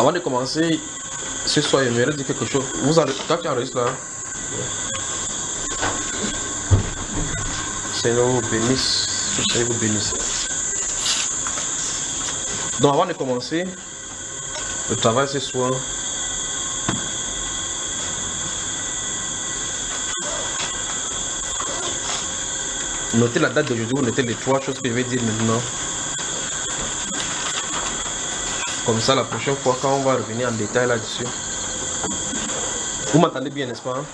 Avant de commencer, ce soir, j'aimerais dire quelque chose. Quand tu enregistres là, Seigneur vous bénisse. Seigneur vous bénisse. Donc avant de commencer le travail ce soir, notez la date d'aujourd'hui, notez les 3 choses que je vais dire maintenant. Comme ça, la prochaine fois, quand on va revenir en détail là-dessus. Vous m'entendez bien, n'est-ce pas?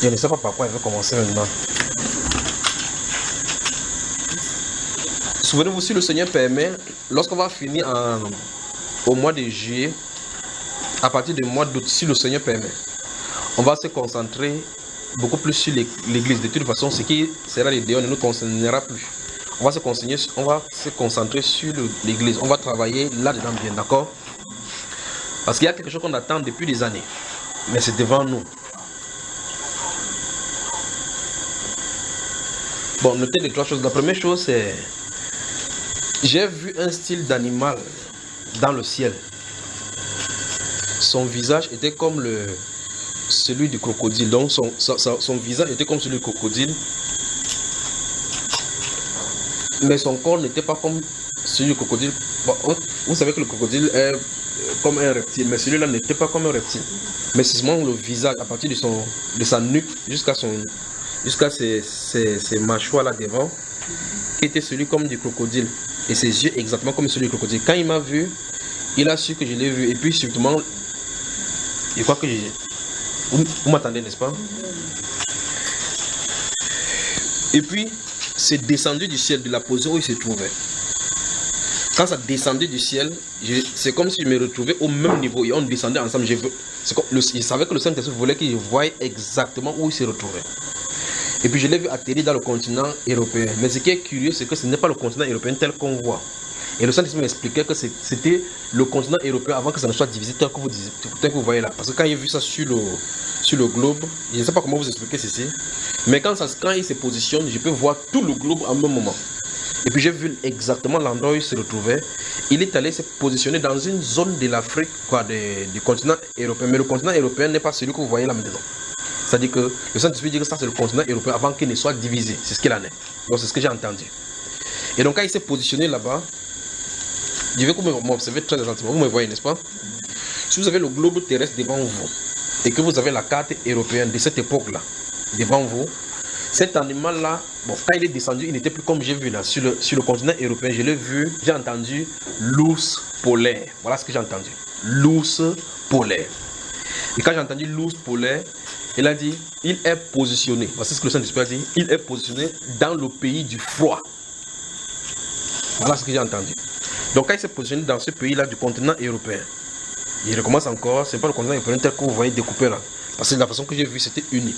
Je ne sais pas par quoi il veut commencer maintenant. Souvenez-vous, si le Seigneur permet, lorsqu'on va finir au mois de juillet, à partir du mois d'août, si le Seigneur permet, on va se concentrer beaucoup plus sur l'église. De toute façon, ce qui sera l'idéal ne nous concernera plus. On va se concentrer sur l'église. On va travailler là-dedans bien, d'accord? Parce qu'il y a quelque chose qu'on attend depuis des années, mais c'est devant nous. Bon, notez les 3 choses. La première chose, c'est j'ai vu un style d'animal dans le ciel. Son visage était comme celui du crocodile. Donc son visage était comme celui du crocodile. Mais son corps n'était pas comme celui du crocodile. Bon, vous savez que le crocodile est comme un reptile, mais celui-là n'était pas comme un reptile. Mais c'est seulement le visage, à partir de sa nuque jusqu'à ses mâchoires là devant, qui était celui comme du crocodile. Et ses yeux exactement comme celui du crocodile. Quand il m'a vu, il a su que je l'ai vu. Et puis surtout, je crois que vous m'attendez, n'est-ce pas? Et puis, c'est descendu du ciel de la position où il se trouvait. Quand ça descendait du ciel, c'est comme si je me retrouvais au même niveau. Et on descendait ensemble. Il savait que le Saint-Esprit voulait qu'il voie exactement où il se retrouvait. Et puis je l'ai vu atterrir dans le continent européen. Mais ce qui est curieux, c'est que ce n'est pas le continent européen tel qu'on voit. Et le Saint-Esprit m'expliquait que c'était le continent européen avant que ça ne soit divisé tel que vous voyez là. Parce que quand il a vu ça sur le globe, je ne sais pas comment vous expliquer ceci, mais quand il se positionne, je peux voir tout le globe en même moment. Et puis j'ai vu exactement l'endroit où il se retrouvait. Il est allé se positionner dans une zone de l'Afrique, du continent européen. Mais le continent européen n'est pas celui que vous voyez là maintenant. C'est-à-dire que le Saint-Esprit dit que ça c'est le continent européen avant qu'il ne soit divisé. C'est ce qu'il en est. Donc c'est ce que j'ai entendu. Et donc quand il s'est positionné là-bas, je vais que vous m'observez très attentivement. Vous me voyez, n'est-ce pas? Si vous avez le globe terrestre devant vous et que vous avez la carte européenne de cette époque-là devant vous, cet animal-là, bon, quand il est descendu, il n'était plus comme j'ai vu là sur le continent européen. Je l'ai vu, j'ai entendu l'ours polaire. Voilà ce que j'ai entendu. L'ours polaire. Et quand j'ai entendu l'ours polaire, il a dit, il est positionné. Voici ce que le Saint-Esprit a dit. Il est positionné dans le pays du froid. Voilà ce que j'ai entendu. Donc quand il s'est positionné dans ce pays-là du continent européen, il recommence encore, c'est pas le continent européen tel que vous voyez découpé là. Parce que la façon que j'ai vu, c'était uni.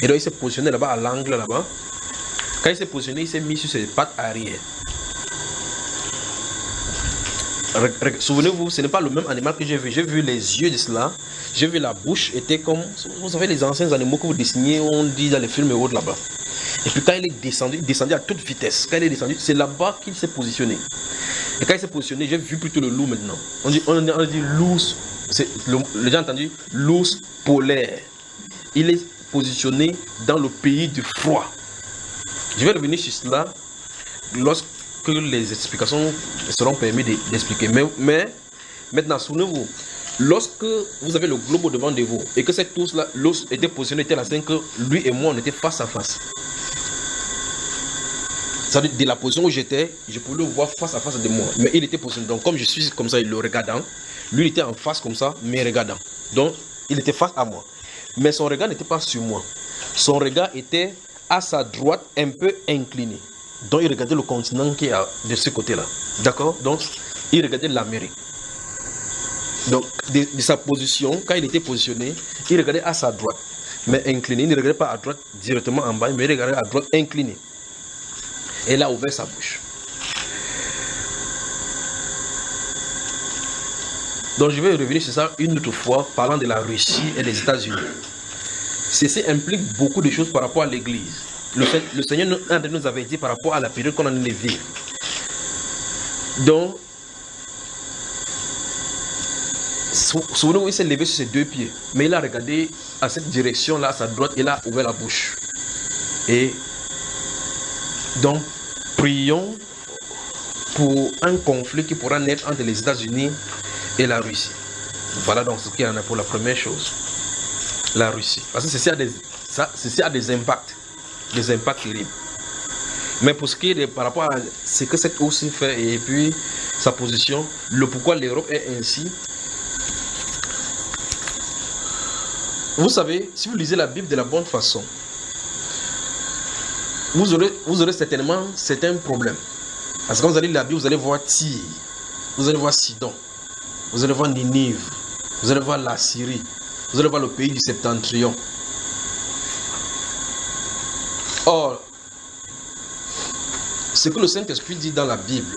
Et donc il s'est positionné là-bas à l'angle là-bas. Quand il s'est positionné, il s'est mis sur ses pattes arrière. Souvenez-vous, ce n'est pas le même animal que j'ai vu. J'ai vu les yeux de cela. J'ai vu la bouche était comme, vous savez, les anciens animaux que vous dessinez, on dit dans les films et autres là-bas. Et puis quand il est descendu, il descendait à toute vitesse. Quand il est descendu, c'est là-bas qu'il s'est positionné. Et quand il s'est positionné, j'ai vu plutôt le loup maintenant. On dit l'ours. J'ai entendu l'ours polaire. Il est positionné dans le pays du froid. Je vais revenir sur cela lorsque les explications seront permises d'expliquer. Mais maintenant, souvenez-vous, lorsque vous avez le globe devant de vous et que cet ours-là, l'ours était positionné tel instant que lui et moi, on était face à face. C'est-à-dire, de la position où j'étais, je pouvais le voir face à face de moi. Mais il était positionné. Donc, comme je suis comme ça, il le regardant, lui, il était en face comme ça, mais regardant. Donc, il était face à moi. Mais son regard n'était pas sur moi. Son regard était à sa droite, un peu incliné. Donc, il regardait le continent qui est de ce côté-là. D'accord? Donc, il regardait l'Amérique. Donc, de sa position, quand il était positionné, il regardait à sa droite, mais incliné. Il ne regardait pas à droite directement en bas, mais il regardait à droite incliné. Et il a ouvert sa bouche. Donc je vais revenir sur ça une autre fois, parlant de la Russie et des États-Unis. Ceci implique beaucoup de choses par rapport à l'Église. Le Seigneur nous avait dit par rapport à la période qu'on en allait vivre. Donc, souvenez-vous, il s'est levé sur ses deux pieds, mais il a regardé à cette direction-là, à sa droite, et il a ouvert la bouche. Et donc, prions pour un conflit qui pourra naître entre les États-Unis et la Russie. Voilà donc ce qu'il y en a pour la première chose. La Russie. Parce que ceci a des impacts terribles. Mais pour ce qui est par rapport à ce que cette aussi fait et puis sa position, le pourquoi l'Europe est ainsi. Vous savez, si vous lisez la Bible de la bonne façon, vous aurez certainement certains problèmes. Parce que quand vous allez lire la Bible, vous allez voir Tyr, vous allez voir Sidon, vous allez voir Ninive, vous allez voir la Syrie, vous allez voir le pays du Septentrion. Or, ce que le Saint-Esprit dit dans la Bible,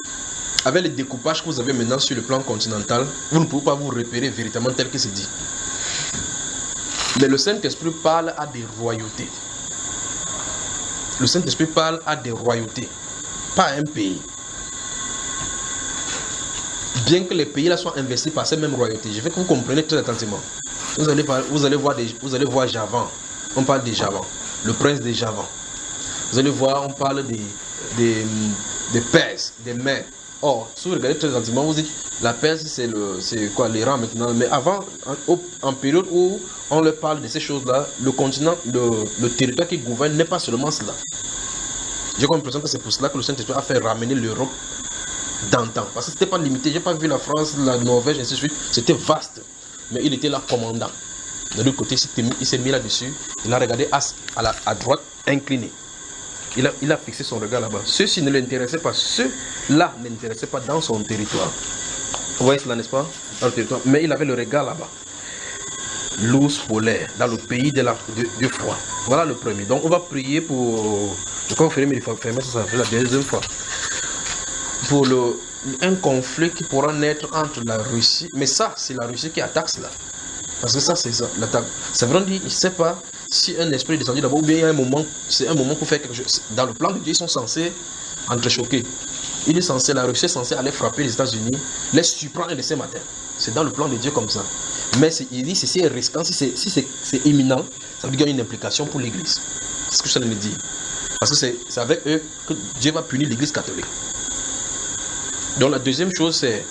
avec le découpage que vous avez maintenant sur le plan continental, vous ne pouvez pas vous repérer véritablement tel que c'est dit. Mais le Saint-Esprit parle à des royautés. Le Saint-Esprit parle à des royautés, pas à un pays. Bien que les pays-là soient investis par ces mêmes royautés, je veux que vous compreniez très attentivement. Vous allez voir Javan. On parle des Javans, le prince des Javans. Vous allez voir, on parle des Perses, des Mèdes. Or, si vous regardez très attentivement, vous dites, la Perse, c'est quoi, l'Iran maintenant. Mais avant, en période où on leur parle de ces choses-là, le continent, le territoire qui gouverne n'est pas seulement cela. J'ai comme l'impression que c'est pour cela que le Saint-Esprit a fait ramener l'Europe d'antan. Parce que c'était pas limité. J'ai pas vu la France, la Norvège, ainsi de suite. C'était vaste. Mais il était là commandant. De l'autre côté, il s'est mis là-dessus. Il a regardé à droite, incliné. Il a fixé son regard là-bas. Ceux-ci ne l'intéressaient pas. Ceux-là ne l'intéressaient pas dans son territoire. Vous voyez cela, n'est-ce pas? Dans le territoire. Mais il avait le regard là-bas. L'ours polaire, dans le pays du froid. Voilà le premier. Donc on va prier pour... Quand vous ferez, mais il faut fermer ça, ça fait la deuxième fois. Pour un conflit qui pourra naître entre la Russie. Mais ça, c'est la Russie qui attaque cela. Parce que ça, c'est ça, l'attaque. C'est vraiment dit, il ne sait pas si un esprit est descendu d'abord ou bien il y a un moment, c'est un moment pour faire quelque chose. Dans le plan de Dieu, ils sont censés entrechoquer. La Russie est censée aller frapper les États-Unis, les surprendre et laisser matin. C'est dans le plan de Dieu comme ça. Mais il dit, si c'est risquant, si c'est imminent, ça veut dire qu'il y a une implication pour l'Église. C'est ce que je viens de dire. Parce que c'est avec eux que Dieu va punir l'Église catholique. Donc la deuxième chose, c'est...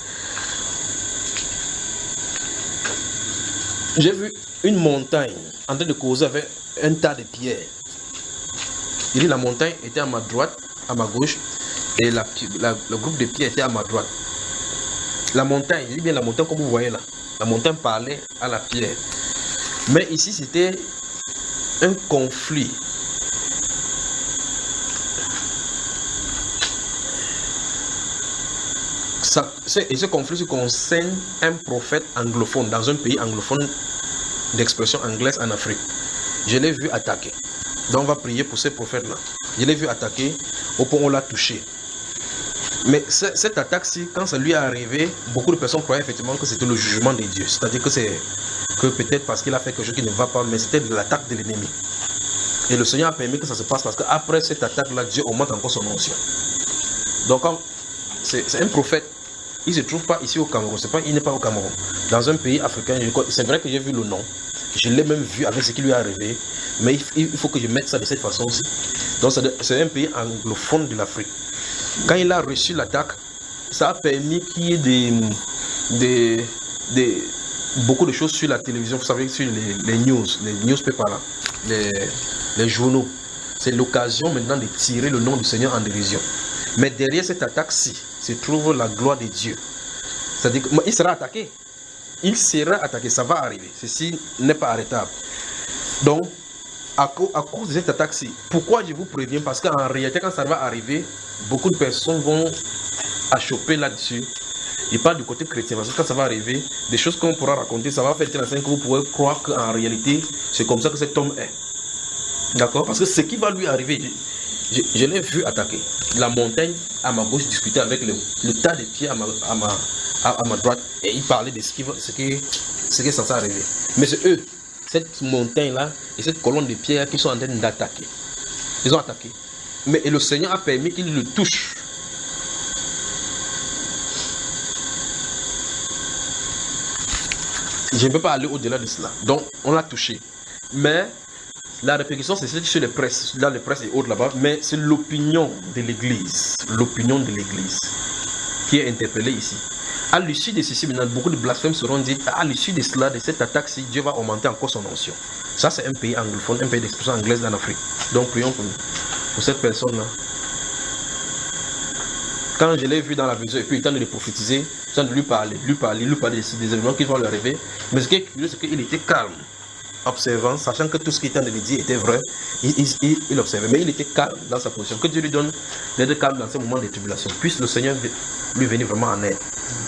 J'ai vu une montagne en train de causer avec un tas de pierres. Il dit la montagne était à ma droite, à ma gauche, et le groupe de pierres était à ma droite. La montagne, il dit bien la montagne comme vous voyez là. La montagne parlait à la pierre. Mais ici c'était un conflit. Et ce conflit concerne un prophète anglophone dans un pays anglophone d'expression anglaise en Afrique. Je l'ai vu attaquer. Donc on va prier pour ce prophète-là. Je l'ai vu attaquer au point où on l'a touché. Mais cette attaque-ci, quand ça lui est arrivé, beaucoup de personnes croyaient effectivement que c'était le jugement de Dieu. C'est-à-dire que peut-être parce qu'il a fait quelque chose qui ne va pas, mais c'était de l'attaque de l'ennemi. Et le Seigneur a permis que ça se passe parce qu'après cette attaque-là, Dieu augmente encore son onction. Donc c'est un prophète. Il ne se trouve pas ici au Cameroun. Il n'est pas au Cameroun. Dans un pays africain, c'est vrai que j'ai vu le nom. Je l'ai même vu avec ce qui lui est arrivé. Mais il faut que je mette ça de cette façon-ci. Donc c'est un pays anglophone de l'Afrique. Quand il a reçu l'attaque, ça a permis qu'il y ait beaucoup de choses sur la télévision. Vous savez, sur les newspapers, les journaux. C'est l'occasion maintenant de tirer le nom du Seigneur en dérision. Mais derrière cette attaque-ci se trouve la gloire de Dieu. C'est-à-dire qu'il sera attaqué. Il sera attaqué, ça va arriver. Ceci n'est pas arrêtable. Donc, à cause de cette attaque-ci, pourquoi je vous préviens? Parce qu'en réalité, quand ça va arriver, beaucoup de personnes vont achoper là-dessus. Il parle du côté chrétien, parce que quand ça va arriver, des choses qu'on pourra raconter, ça va faire que vous pourrez croire qu'en réalité, c'est comme ça que cet homme est. D'accord? Parce que ce qui va lui arriver, je l'ai vu attaquer. La montagne à ma gauche discuter avec le tas de pieds à ma droite, et il parlait de ce qui est censé arriver. Mais c'est eux, cette montagne-là et cette colonne de pierre qui sont en train d'attaquer. Ils ont attaqué. Mais et le Seigneur a permis qu'ils le touchent. Je ne peux pas aller au-delà de cela. Donc, on l'a touché. Mais la répercussion, c'est celle sur les presses, dans les presses et autres là-bas, mais c'est l'opinion de l'Église. L'opinion de l'Église qui est interpellée ici. À l'issue de ceci, maintenant, beaucoup de blasphèmes seront dit. À l'issue de cela, de cette attaque-ci, Dieu va augmenter encore son onction. Ça, c'est un pays anglophone, un pays d'expression anglaise en Afrique. Donc, prions pour cette personne-là. Quand je l'ai vu dans la vision, et puis il tente de le prophétiser, il tente de lui parler des événements qui vont lui arriver. Mais ce qui est curieux, c'est qu'il était calme, observant, sachant que tout ce qu'il tente de lui dire était vrai. Il observait, mais il était calme dans sa position. Que Dieu lui donne d'être calme dans ces moments de tribulation. Puisse le Seigneur lui venir vraiment en aide.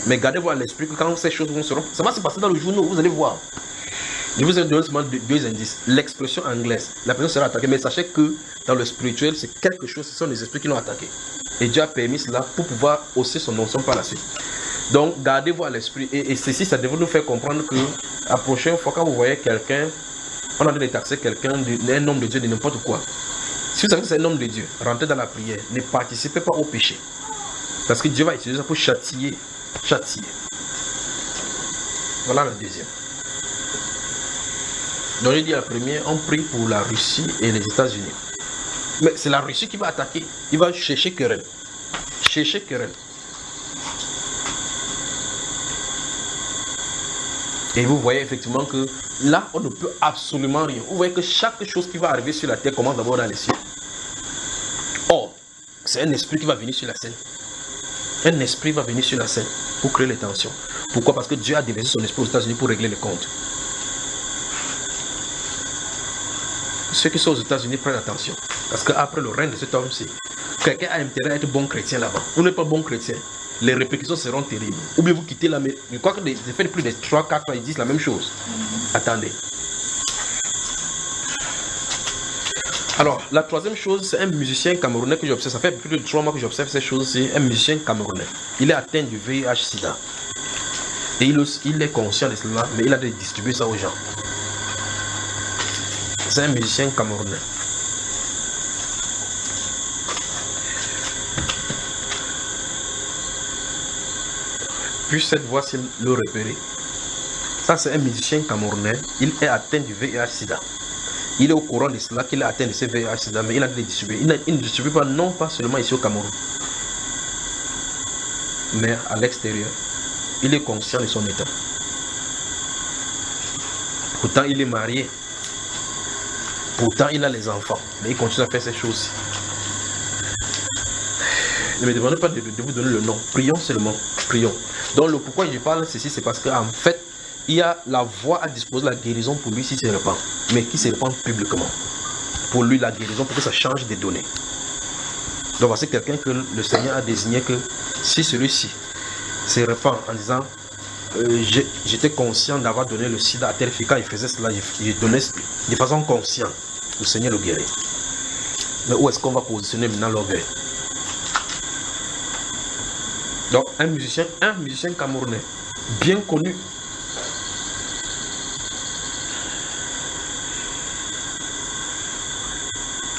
Mais gardez-vous à l'esprit que quand ces choses vont se rendre, ça va se passer dans le journaux, vous allez voir. Je vous ai donné seulement deux indices. L'expression anglaise, la personne sera attaquée, mais sachez que dans le spirituel, c'est quelque chose, ce sont les esprits qui l'ont attaqué. Et Dieu a permis cela pour pouvoir hausser son onction par la suite. Donc, gardez-vous à l'esprit. Et ceci, ça devrait nous faire comprendre que la prochaine fois, quand vous voyez quelqu'un, on a envie de taxer quelqu'un, un homme de Dieu, de n'importe quoi. Si vous savez que c'est un homme de Dieu, rentrez dans la prière. Ne participez pas au péché. Parce que Dieu va utiliser ça pour châtier. Voilà le deuxième. Donc, j'ai dit la première, on prie pour la Russie et les États-Unis. Mais c'est la Russie qui va attaquer. Il va chercher querelle. Et vous voyez effectivement que là, on ne peut absolument rien. Vous voyez que chaque chose qui va arriver sur la terre commence d'abord dans les cieux. Or, c'est un esprit qui va venir sur la scène. Un esprit va venir sur la scène pour créer les tensions. Pourquoi? Parce que Dieu a déversé son esprit aux États-Unis pour régler les comptes. Ceux qui sont aux États-Unis prennent attention. Parce qu'après le règne de cet homme-ci, quelqu'un a intérêt à être bon chrétien là-bas. Vous n'êtes pas bon chrétien, les répercussions seront terribles. Ou bien vous quittez la maison. Je crois que les effets de plus de 3-4 ans, ils disent la même chose. Attendez. Alors, la troisième chose, c'est un musicien camerounais que j'observe. Ça fait plus de 3 mois que j'observe ces choses. C'est un musicien camerounais. Il est atteint du VIH-Sida. Et il est conscient de cela, mais il a distribué ça aux gens. C'est un musicien camerounais. Puis cette voix-ci le repérer. Ça, c'est un musicien camerounais. Il est atteint du VIH-Sida. Il est au courant de cela, qu'il est atteint de ce VIH-Sida, mais il a de les distribuer. Il ne distribue pas, non pas seulement ici au Cameroun, mais à l'extérieur. Il est conscient de son état. Pourtant, il est marié. Pourtant, il a les enfants. Mais il continue à faire ces choses. Ne me demandez pas de vous donner le nom. Prions seulement. Prions. Donc, le pourquoi je parle ceci, c'est parce qu'en fait, il y a la voie à disposer de la guérison pour lui s'il se répand. Mais qui se répand publiquement. Pour lui, la guérison, pour que ça change des données. Donc, voici quelqu'un que le Seigneur a désigné que si celui-ci se répand en disant j'étais conscient d'avoir donné le sida à tel fille, quand il faisait cela, il donnait de façon consciente. Le Seigneur le guérit. Mais où est-ce qu'on va positionner maintenant l'orgueil? Donc, un musicien camerounais, bien connu.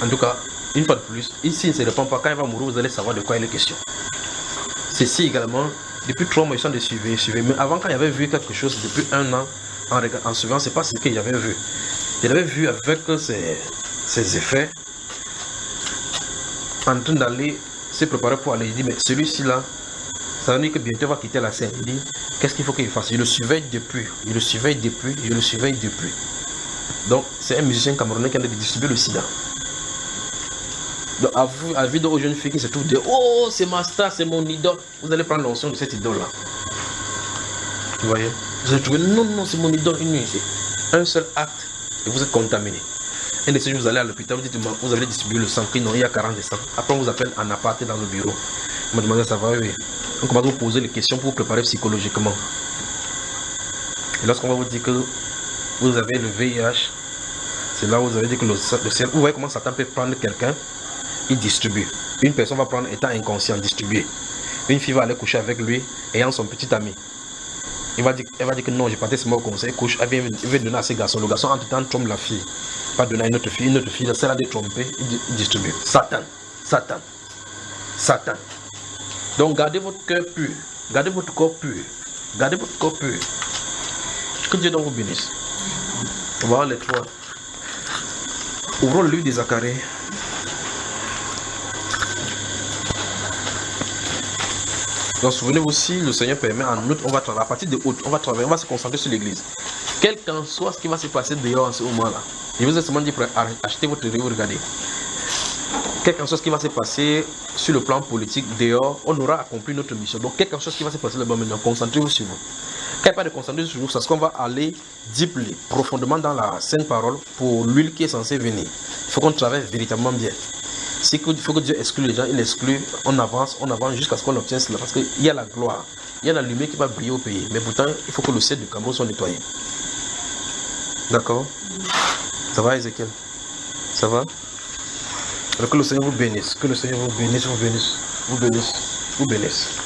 En tout cas, une fois de plus, ici il ne se répand pas. Quand il va mourir, vous allez savoir de quoi il est question. Ceci également, depuis 3 mois, ils sont de suivre. Mais avant, quand il avait vu quelque chose, depuis 1 an, en suivant, c'est pas ce qu'il avait vu. Il avait vu avec ses effets, en train d'aller se préparer pour aller. Il dit, mais celui-ci là, ça veut dire que bientôt il va quitter la scène. Il dit, qu'est-ce qu'il faut qu'il fasse? Je le surveille depuis. Donc, c'est un musicien camerounais qui a distribué le sida. Donc, à vue aux jeunes filles qui se trouvent dire, oh, c'est ma star, c'est mon idole. Vous allez prendre l'onction de cette idole-là. Vous voyez? Vous allez trouver, non, c'est mon idole. Un seul acte et vous êtes contaminé. Un de ces jours, vous allez à l'hôpital, vous dites, vous avez distribué le sang, non, il y a 40 de sang. Après, on vous appelle en aparté dans le bureau. On me demande, ça va, oui. On commence à vous poser les questions pour vous préparer psychologiquement. Et lorsqu'on va vous dire que vous avez le VIH, c'est là où vous avez dit que le ciel, vous voyez comment Satan peut prendre quelqu'un, il distribue. Une personne va prendre étant inconscient, distribuer. Une fille va aller coucher avec lui, ayant son petit ami. Elle va dire que non, j'ai parti seulement au conseil, couche, elle vient donner à ces garçons. Le garçon, entre-temps, trompe la fille. Pas donner à une autre fille, celle-là de tromper, il distribue. Satan, Satan, Satan. Donc gardez votre cœur pur, gardez votre corps pur, gardez votre corps pur. Que Dieu donc vous bénisse. On va voir les trois. Ouvrons le livre de Zacharie. Donc souvenez-vous, si le Seigneur permet, en août, on va travailler. À partir de août, on va travailler, on va se concentrer sur l'église. Quel qu'en soit ce qui va se passer dehors en ce moment-là, je vous ai seulement dit pour acheter votre livre, regardez. Quel qu'en soit ce qui va se passer sur le plan politique dehors, on aura accompli notre mission. Donc, quel qu'en soit ce qui va se passer là-bas maintenant, concentrez-vous sur vous. Quand il n'y a pas de concentrer sur vous, c'est ce qu'on va aller deeply, profondément dans la sainte parole pour l'huile qui est censée venir. Il faut qu'on travaille véritablement bien. Si il faut que Dieu exclue les gens, il exclut, on avance jusqu'à ce qu'on obtienne cela. Parce qu'il y a la gloire, il y a la lumière qui va briller au pays. Mais pourtant, il faut que le ciel du Cameroun soit nettoyé. D'accord? Ça va, Ézéchiel? Ça va? Alors que le Seigneur vous bénisse, que le Seigneur vous bénisse, vous bénisse, vous bénisse, vous bénisse.